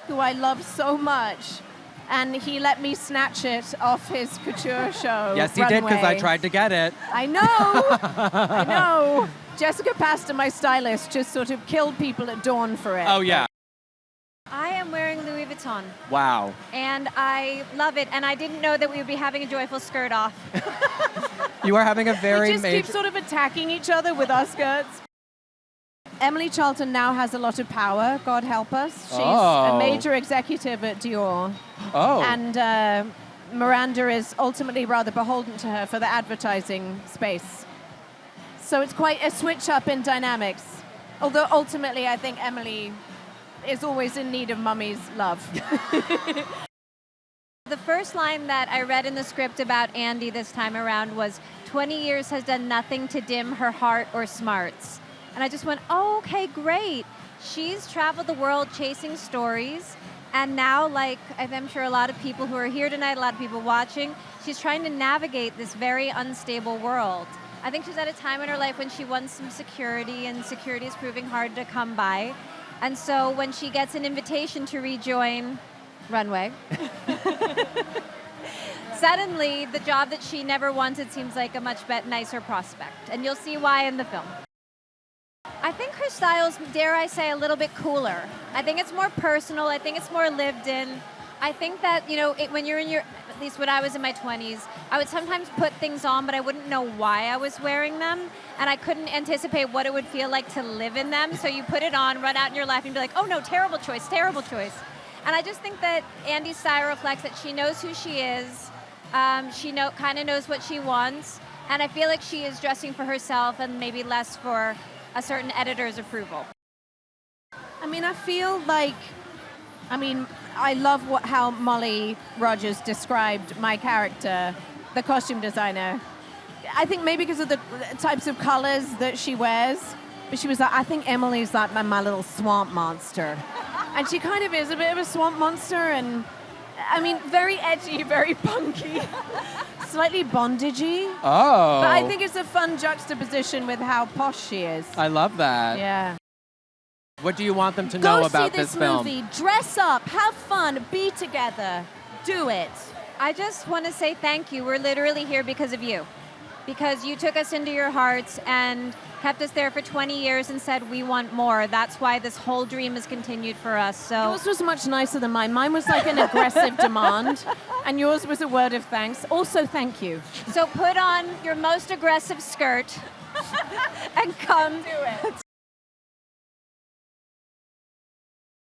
who I love so much. And he let me snatch it off his couture show. Yes, he did, because I tried to get it. I know. I know. Jessica Pastor, my stylist, just sort of killed people at dawn for it. Oh, yeah. I am wearing Louis Vuitton. Wow. And I love it. And I didn't know that we would be having a joyful skirt off. You are having a very We just keep sort of attacking each other with our skirts. Emily Charlton now has a lot of power, God help us. She's a major executive at Dior. Oh. And Miranda is ultimately rather beholden to her for the advertising space. So it's quite a switch up in dynamics. Although ultimately I think Emily is always in need of mummy's love. The first line that I read in the script about Andy this time around was, 20 years has done nothing to dim her heart or smarts. And I just went, oh, okay, great. She's traveled the world chasing stories. And now, like I'm sure a lot of people who are here tonight, a lot of people watching, she's trying to navigate this very unstable world. I think she's at a time in her life when she wants some security, and security is proving hard to come by. And so when she gets an invitation to rejoin Runway, suddenly the job that she never wanted seems like a much nicer prospect. And you'll see why in the film. I think her style's, dare I say, a little bit cooler. I think it's more personal. I think it's more lived in. I think that, when you're in your, at least when I was in my 20s, I would sometimes put things on, but I wouldn't know why I was wearing them. And I couldn't anticipate what it would feel like to live in them. So you put it on, run out in your life, and be like, oh no, terrible choice, terrible choice. And I just think that Andy's style reflects that she knows who she is. She kind of knows what she wants. And I feel like she is dressing for herself and maybe less for a certain editor's approval. I mean, I feel like, I love how Molly Rogers described my character, the costume designer. I think maybe because of the types of colors that she wears, but she was like, I think Emily's like my little swamp monster. And she kind of is a bit of a swamp monster, and very edgy, very punky, slightly bondagey. Oh. But I think it's a fun juxtaposition with how posh she is. I love that. Yeah. What do you want them to know about this film? Go see this movie. Dress up. Have fun. Be together. Do it. I just want to say thank you. We're literally here because of you. Because you took us into your hearts and kept us there for 20 years and said, we want more. That's why this whole dream has continued for us. So yours was much nicer than mine. Mine was like an aggressive demand, and yours was a word of thanks. Also, thank you. So put on your most aggressive skirt and come Do it.